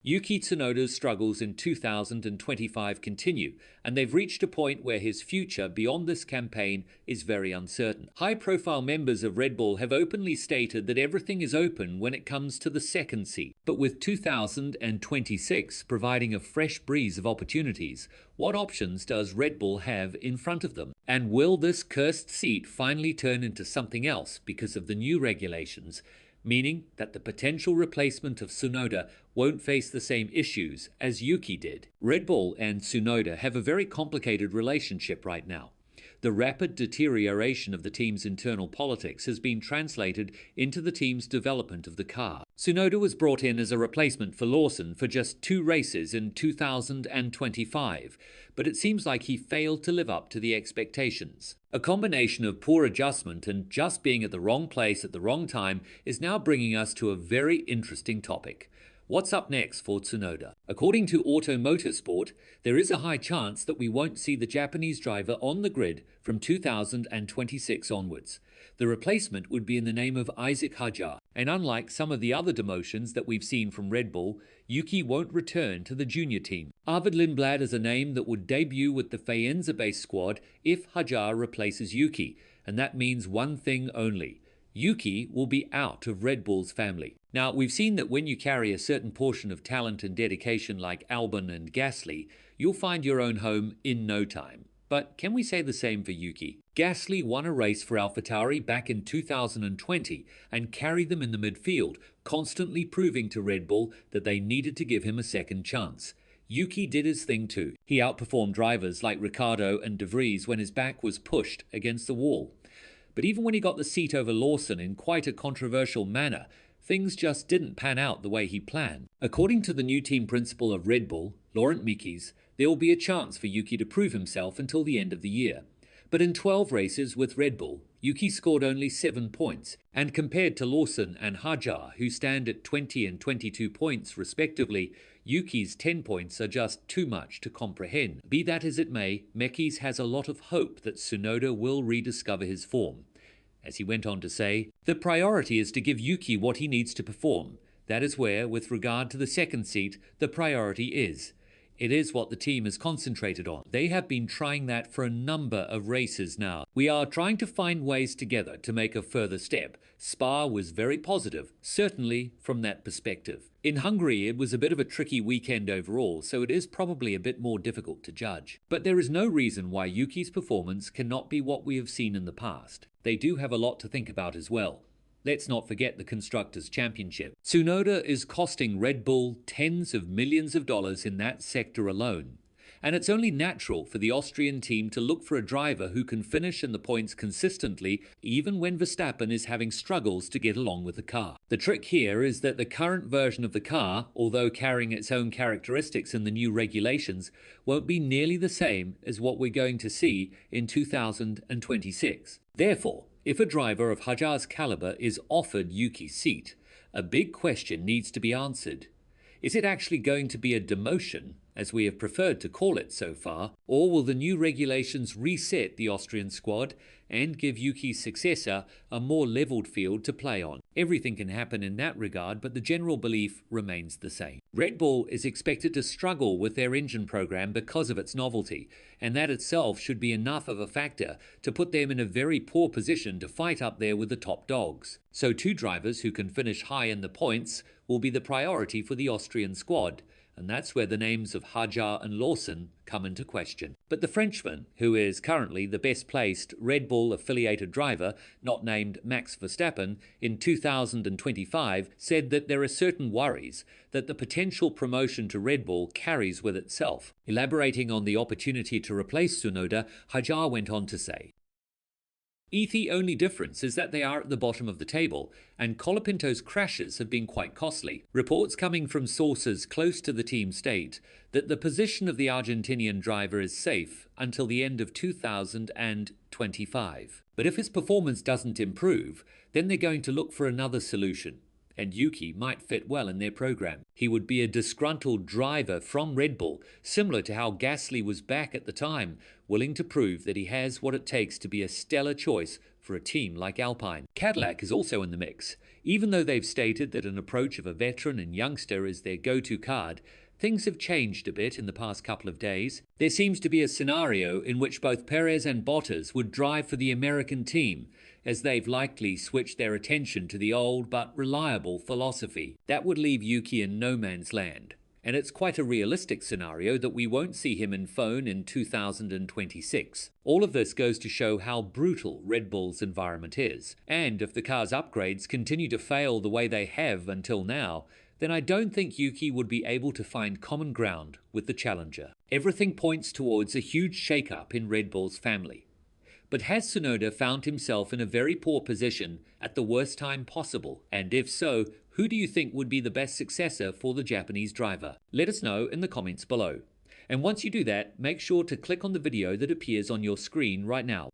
Yuki Tsunoda's struggles in 2025 continue, and they've reached a point where his future beyond this campaign is very uncertain. High-profile members of Red Bull have openly stated that everything is open when it comes to the second seat. But with 2026 providing a fresh breeze of opportunities, what options does Red Bull have in front of them? And will this cursed seat finally turn into something else because of the new regulations, meaning that the potential replacement of Tsunoda won't face the same issues as Yuki did? Red Bull and Tsunoda have a very complicated relationship right now. The rapid deterioration of the team's internal politics has been translated into the team's development of the car. Tsunoda was brought in as a replacement for Lawson for just 2 races in 2025, but it seems like he failed to live up to the expectations. A combination of poor adjustment and just being at the wrong place at the wrong time is now bringing us to a very interesting topic. What's up next for Tsunoda? According to Auto Motorsport, there is a high chance that we won't see the Japanese driver on the grid from 2026 onwards. The replacement would be in the name of Isaac Hadjar, and unlike some of the other demotions that we've seen from Red Bull, Yuki won't return to the junior team. Arvid Lindblad is a name that would debut with the Faenza-based squad if Hadjar replaces Yuki, and that means one thing only: Yuki will be out of Red Bull's family. Now, we've seen that when you carry a certain portion of talent and dedication like Albon and Gasly, you'll find your own home in no time. But can we say the same for Yuki? Gasly won a race for AlphaTauri back in 2020 and carried them in the midfield, constantly proving to Red Bull that they needed to give him a second chance. Yuki did his thing too. He outperformed drivers like Ricciardo and De Vries when his back was pushed against the wall. But even when he got the seat over Lawson in quite a controversial manner, things just didn't pan out the way he planned. According to the new team principal of Red Bull, Laurent Mekies, there will be a chance for Yuki to prove himself until the end of the year. But in 12 races with Red Bull, Yuki scored only 7 points, and compared to Lawson and Hadjar, who stand at 20 and 22 points respectively, Yuki's 10 points are just too much to comprehend. Be that as it may, Mekies has a lot of hope that Tsunoda will rediscover his form. As he went on to say, the priority is to give Yuki what he needs to perform. That is where, with regard to the second seat, the priority is. It is what the team is concentrated on. They have been trying that for a number of races now. We are trying to find ways together to make a further step. Spa was very positive, certainly from that perspective. In Hungary, it was a bit of a tricky weekend overall, so it is probably a bit more difficult to judge. But there is no reason why Yuki's performance cannot be what we have seen in the past. They do have a lot to think about as well. Let's not forget the Constructors' Championship. Tsunoda is costing Red Bull tens of millions of dollars in that sector alone. And it's only natural for the Austrian team to look for a driver who can finish in the points consistently, even when Verstappen is having struggles to get along with the car. The trick here is that the current version of the car, although carrying its own characteristics in the new regulations, won't be nearly the same as what we're going to see in 2026. Therefore, if a driver of Hadjar's caliber is offered Yuki's seat, a big question needs to be answered. Is it actually going to be a demotion, as we have preferred to call it so far, or will the new regulations reset the Austrian squad and give Yuki's successor a more leveled field to play on? Everything can happen in that regard, but the general belief remains the same. Red Bull is expected to struggle with their engine program because of its novelty, and that itself should be enough of a factor to put them in a very poor position to fight up there with the top dogs. So 2 drivers who can finish high in the points will be the priority for the Austrian squad, and that's where the names of Hadjar and Lawson come into question. But the Frenchman, who is currently the best placed Red Bull affiliated driver, not named Max Verstappen, in 2025, said that there are certain worries that the potential promotion to Red Bull carries with itself. Elaborating on the opportunity to replace Tsunoda, Hadjar went on to say, The only difference is that they are at the bottom of the table, and Colapinto's crashes have been quite costly. Reports coming from sources close to the team state that the position of the Argentinian driver is safe until the end of 2025. But if his performance doesn't improve, then they're going to look for another solution. And Yuki might fit well in their program. He would be a disgruntled driver from Red Bull, similar to how Gasly was back at the time, willing to prove that he has what it takes to be a stellar choice for a team like Alpine. Cadillac is also in the mix. Even though they've stated that an approach of a veteran and youngster is their go-to card, things have changed a bit in the past couple of days. There seems to be a scenario in which both Perez and Bottas would drive for the American team, as they've likely switched their attention to the old but reliable philosophy. That would leave Yuki in no man's land. And it's quite a realistic scenario that we won't see him in phone in 2026. All of this goes to show how brutal Red Bull's environment is. And if the car's upgrades continue to fail the way they have until now, then I don't think Yuki would be able to find common ground with the challenger. Everything points towards a huge shake-up in Red Bull's family. But has Tsunoda found himself in a very poor position at the worst time possible? And if so, who do you think would be the best successor for the Japanese driver? Let us know in the comments below. And once you do that, make sure to click on the video that appears on your screen right now.